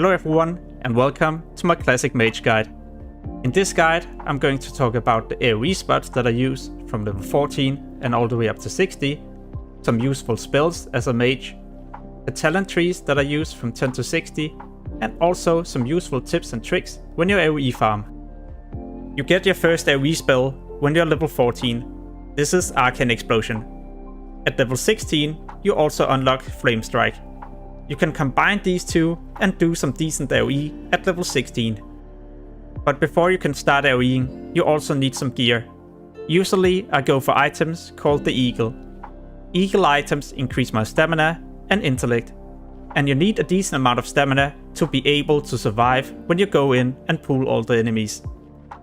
Hello everyone, and welcome to my Classic Mage guide. In this guide, I'm going to talk about the AoE spots that I use from level 14 and all the way up to 60, some useful spells as a mage, the talent trees that I use from 10 to 60, and also some useful tips and tricks when you AoE farm. You get your first AoE spell when you're level 14. This is Arcane Explosion. At level 16, you also unlock Flame Strike. You can combine these two and do some decent AoE at level 16. But before you can start AoEing, you also need some gear. Usually I go for items called the Eagle. Eagle items increase my stamina and intellect, and you need a decent amount of stamina to be able to survive when you go in and pull all the enemies.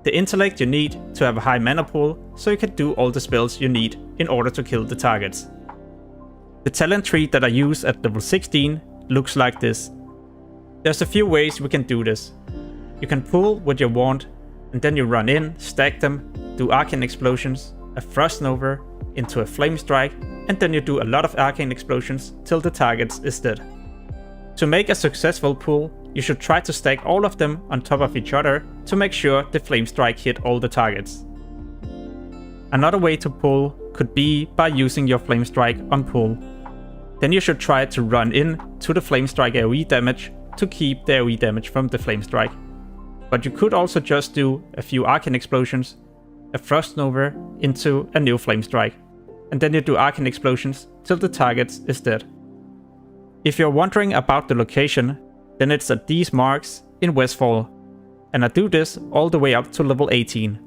The intellect you need to have a high mana pool so you can do all the spells you need in order to kill the targets. The talent tree that I use at level 16 looks like this. There's a few ways we can do this. You can pull with your wand, and then you run in, stack them, do arcane explosions, a frost nova into a flame strike, and then you do a lot of arcane explosions till the target is dead. To make a successful pull, you should try to stack all of them on top of each other to make sure the flame strike hit all the targets. Another way to pull could be by using your flame strike on pull. Then you should try to run in to the flame strike AoE damage to keep the AoE damage from the flame strike. But you could also just do a few arcane explosions, a frost nova into a new flame strike, and then you do arcane explosions till the target is dead. If you're wondering about the location, then it's at these marks in Westfall, and I do this all the way up to level 18.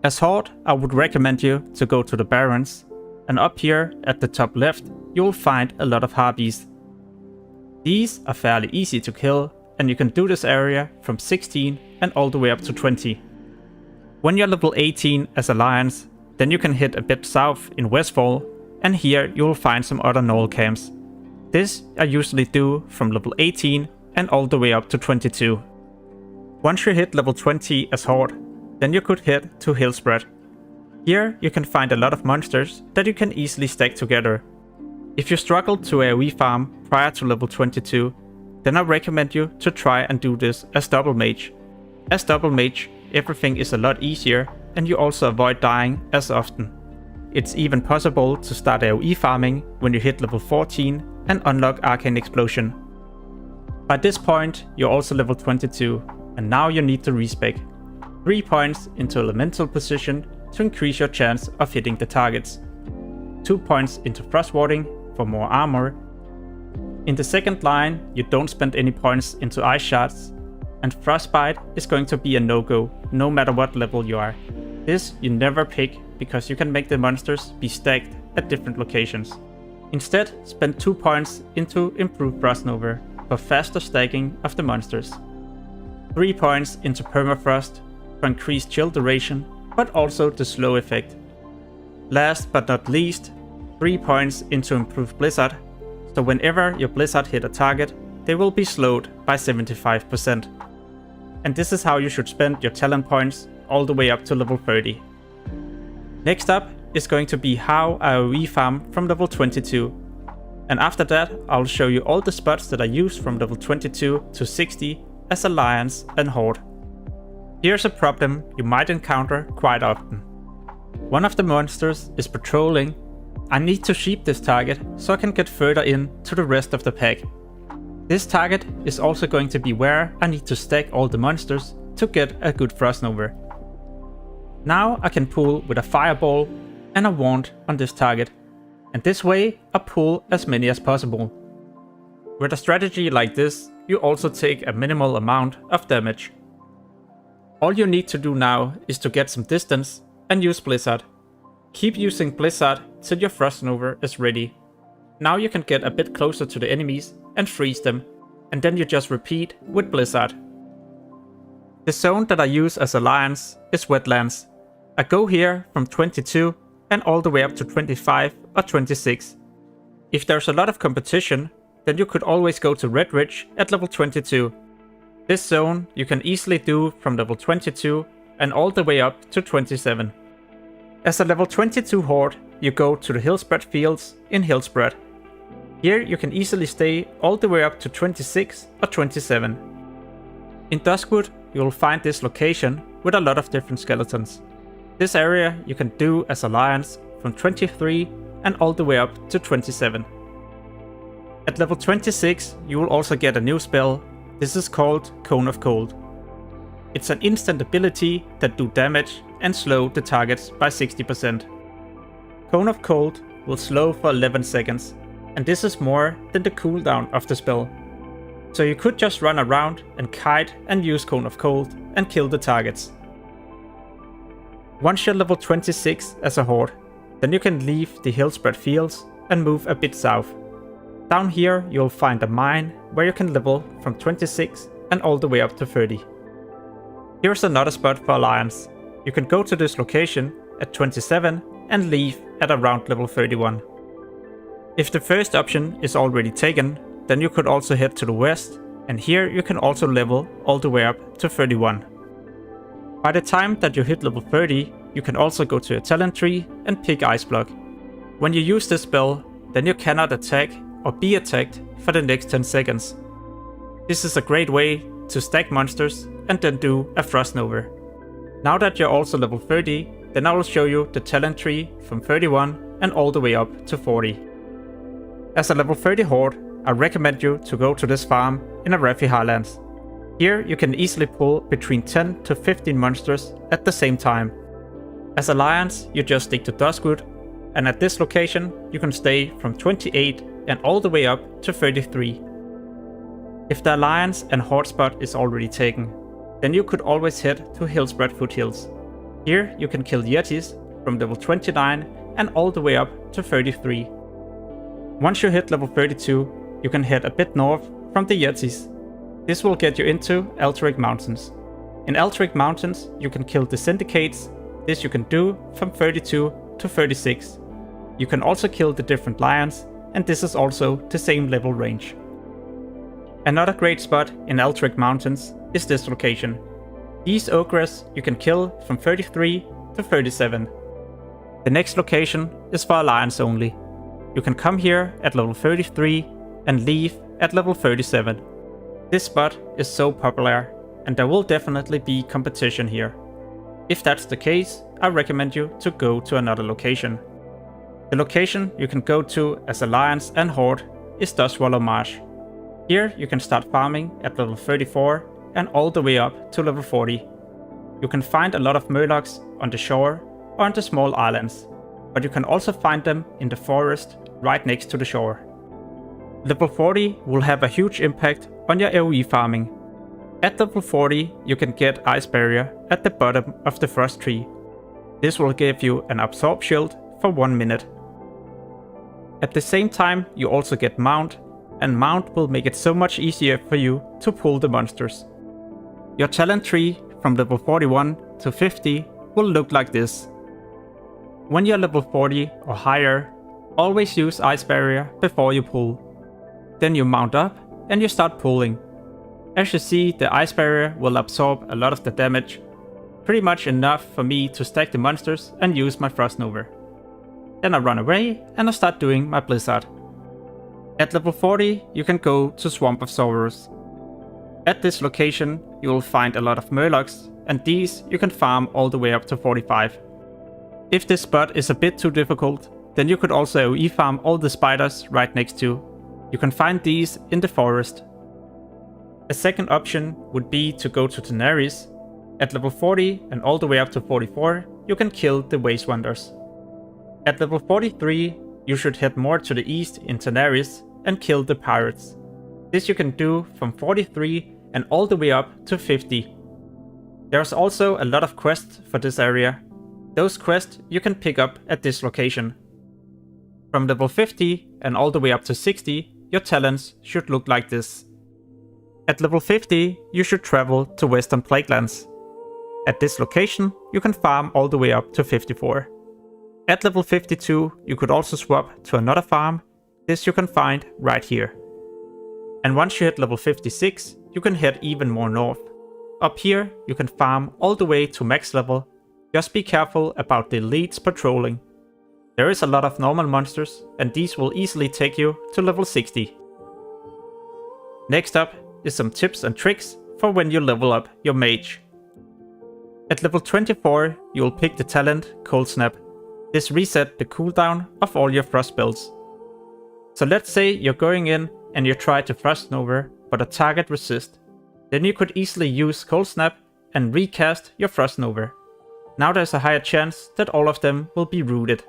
As Horde, I would recommend you to go to the Barrens, and up here at the top left, you'll find a lot of harpies. These are fairly easy to kill, and you can do this area from 16 and all the way up to 20. When you're level 18 as Alliance, then you can hit a bit south in Westfall, and here you'll find some other Gnoll camps. This I usually do from level 18 and all the way up to 22. Once you hit level 20 as Horde, then you could head to Hillsbrad. Here you can find a lot of monsters that you can easily stack together. If you struggled to AoE farm prior to level 22, then I recommend you to try and do this as double mage. As double mage, everything is a lot easier, and you also avoid dying as often. It's even possible to start AoE farming when you hit level 14 and unlock Arcane Explosion. By this point, you're also level 22, and now you need to respec. 3 points into elemental position to increase your chance of hitting the targets. 2 points into frost warding for more armor. In the second line, you don't spend any points into ice shards, and frostbite is going to be a no-go no matter what level you are. This you never pick because you can make the monsters be stacked at different locations. Instead, spend 2 points into improved frost nova for faster stacking of the monsters. 3 points into permafrost for increased chill duration, but also the slow effect. Last but not least, 3 points into improved blizzard, so whenever your blizzard hit a target, they will be slowed by 75%. And this is how you should spend your talent points all the way up to level 30. Next up is going to be how I AoE farm from level 22. And after that, I'll show you all the spots that I use from level 22 to 60 as Alliance and Horde. Here's a problem you might encounter quite often. One of the monsters is patrolling. I need to sheep this target so I can get further in to the rest of the pack. This target is also going to be where I need to stack all the monsters to get a good frost nova. Now I can pull with a fireball and a wand on this target, and this way I pull as many as possible. With a strategy like this, you also take a minimal amount of damage. All you need to do now is to get some distance and use Blizzard. Keep using Blizzard till your frost nova is ready. Now you can get a bit closer to the enemies and freeze them, and then you just repeat with Blizzard. The zone that I use as Alliance is Wetlands. I go here from 22 and all the way up to 25 or 26. If there's a lot of competition, then you could always go to Redridge at level 22. This zone you can easily do from level 22 and all the way up to 27. As a level 22 Horde, you go to the Hillsbrad fields in Hillsbrad. Here you can easily stay all the way up to 26 or 27. In Duskwood you will find this location with a lot of different skeletons. This area you can do as Alliance from 23 and all the way up to 27. At level 26 you will also get a new spell. This is called Cone of Cold. It's an instant ability that do damage and slow the targets by 60%. Cone of Cold will slow for 11 seconds, and this is more than the cooldown of the spell. So you could just run around and kite and use Cone of Cold and kill the targets. Once you're level 26 as a horde, then you can leave the Hillsbrad fields and move a bit south. Down here you'll find a mine where you can level from 26 and all the way up to 30. Here's another spot for Alliance. You can go to this location at 27 and leave at around level 31. If the first option is already taken, then you could also head to the west, and here you can also level all the way up to 31. By the time that you hit level 30, you can also go to your talent tree and pick Ice Block. When you use this spell, then you cannot attack or be attacked for the next 10 seconds. This is a great way to stack monsters and then do a Frost Nova. Now that you're also level 30, then I will show you the talent tree from 31 and all the way up to 40. As a level 30 horde, I recommend you to go to this farm in Arathi Highlands. Here you can easily pull between 10 to 15 monsters at the same time. As Alliance, you just stick to Duskwood, and at this location you can stay from 28 and all the way up to 33. If the Alliance and horde spot is already taken, then you could always head to Hillsbrad Foothills. Here you can kill Yetis from level 29 and all the way up to 33. Once you hit level 32, you can head a bit north from the Yetis. This will get you into Alterac Mountains. In Alterac Mountains you can kill the Syndicates. This you can do from 32 to 36. You can also kill the different lions, and this is also the same level range. Another great spot in Alterac Mountains is this location. These ogres you can kill from 33 to 37. The next location is for Alliance only. You can come here at level 33 and leave at level 37. This spot is so popular, and there will definitely be competition here. If that's the case, I recommend you to go to another location. The location you can go to as Alliance and Horde is Dustwallow Marsh. Here you can start farming at level 34 and all the way up to level 40. You can find a lot of murlocs on the shore or on the small islands, but you can also find them in the forest right next to the shore. Level 40 will have a huge impact on your AoE farming. At level 40 you can get Ice Barrier at the bottom of the Frost Tree. This will give you an Absorb Shield for 1 minute. At the same time you also get Mount, and Mount will make it so much easier for you to pull the monsters. Your talent tree from level 41 to 50 will look like this. When you're level 40 or higher, always use Ice Barrier before you pull. Then you mount up and you start pulling. As you see, the Ice Barrier will absorb a lot of the damage, pretty much enough for me to stack the monsters and use my Frost Nova. Then I run away and I start doing my Blizzard. At level 40 you can go to Swamp of Sorrows. At this location you will find a lot of murlocs, and these you can farm all the way up to 45. If this spot is a bit too difficult, then you could also AoE farm all the spiders right next to. You can find these in the forest. A second option would be to go to Tanaris. At level 40 and all the way up to 44 you can kill the Waste Wonders. At level 43 you should head more to the east in Tanaris and kill the pirates. This you can do from 43 and all the way up to 50. There's also a lot of quests for this area. Those quests you can pick up at this location. From level 50 and all the way up to 60, your talents should look like this. At level 50, you should travel to Western Plaguelands. At this location, you can farm all the way up to 54. At level 52, you could also swap to another farm. This you can find right here. And once you hit level 56, you can head even more north. Up here, you can farm all the way to max level. Just be careful about the elites patrolling. There is a lot of normal monsters, and these will easily take you to level 60. Next up is some tips and tricks for when you level up your mage. At level 24, you will pick the talent Cold Snap. This resets the cooldown of all your frost spells. So let's say you're going in and you try to Frost Nova, but a target resists. Then you could easily use Cold Snap and recast your Frost Nova. Now there's a higher chance that all of them will be rooted.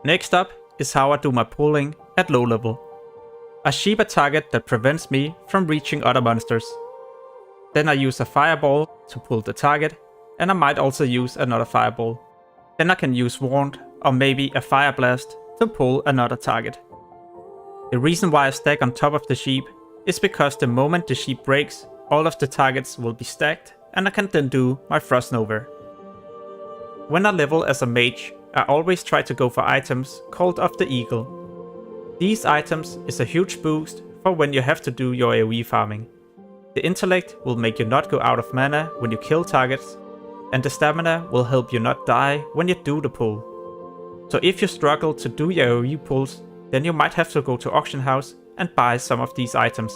Next up is how I do my pulling at low level. I sheep a target that prevents me from reaching other monsters. Then I use a fireball to pull the target, and I might also use another fireball. Then I can use Wand or maybe a fire blast to pull another target. The reason why I stack on top of the sheep is because the moment the sheep breaks, all of the targets will be stacked and I can then do my Frost Nova. When I level as a mage, I always try to go for items called of the Eagle. These items is a huge boost for when you have to do your AoE farming. The intellect will make you not go out of mana when you kill targets, and the stamina will help you not die when you do the pull. So if you struggle to do your AoE pulls, then you might have to go to auction house and buy some of these items.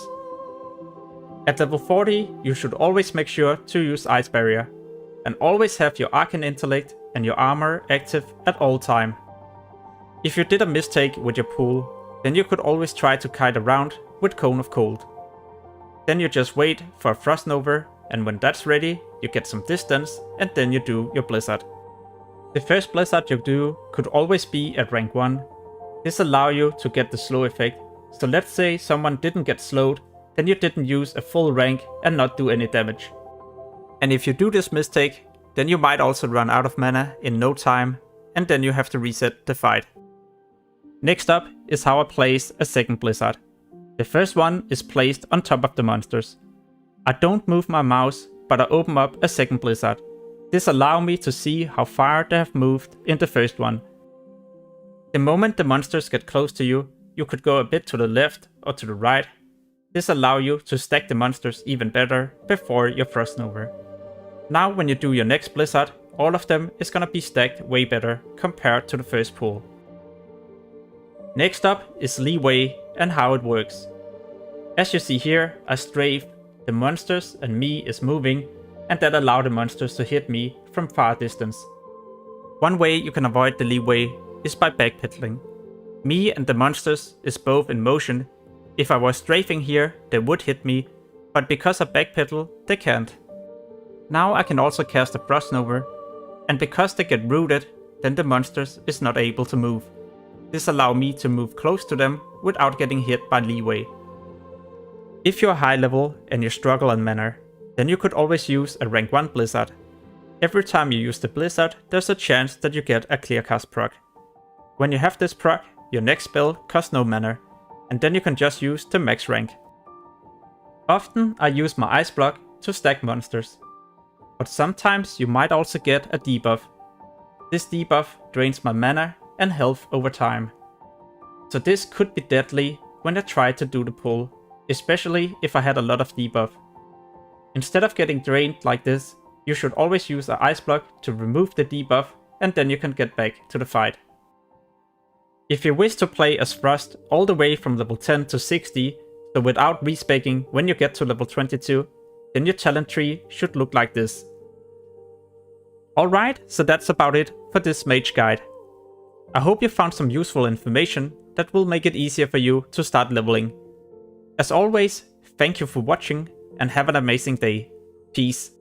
At level 40, you should always make sure to use Ice Barrier, and always have your Arcane Intellect and your armor active at all time. If you did a mistake with your pull, then you could always try to kite around with Cone of Cold. Then you just wait for a Frost Nova, and when that's ready, you get some distance and then you do your Blizzard. The first Blizzard you do could always be at rank 1. This allows you to get the slow effect, so let's say someone didn't get slowed, then you didn't use a full rank and not do any damage. And if you do this mistake, then you might also run out of mana in no time, and then you have to reset the fight. Next up is how I place a second Blizzard. The first one is placed on top of the monsters. I don't move my mouse, but I open up a second Blizzard. This allows me to see how far they have moved in the first one. The moment the monsters get close to you, you could go a bit to the left or to the right. This allows you to stack the monsters even better before your Frost Nova. Now when you do your next Blizzard, all of them is gonna be stacked way better compared to the first pull. Next up is LeeWay and how it works. As you see here, I strafe, the monsters and me is moving, and that allows the monsters to hit me from far distance. One way you can avoid the LeeWay is by backpedaling. Me and the monsters is both in motion. If I was strafing here, they would hit me, but because I backpedal, they can't. Now I can also cast a Frost Nova, and because they get rooted, then the monsters is not able to move. This allows me to move close to them without getting hit by LeeWay. If you're high level and you struggle on mana, then you could always use a rank 1 Blizzard. Every time you use the Blizzard, there's a chance that you get a clear cast proc. When you have this proc, your next spell costs no mana, and then you can just use the max rank. Often I use my ice block to stack monsters, but sometimes you might also get a debuff. This debuff drains my mana and health over time. So this could be deadly when I try to do the pull, especially if I had a lot of debuff. Instead of getting drained like this, you should always use an ice block to remove the debuff, and then you can get back to the fight. If you wish to play as Frost all the way from level 10 to 60, so without respeccing when you get to level 22, then your talent tree should look like this. Alright, so that's about it for this mage guide. I hope you found some useful information that will make it easier for you to start leveling. As always, thank you for watching and have an amazing day. Peace.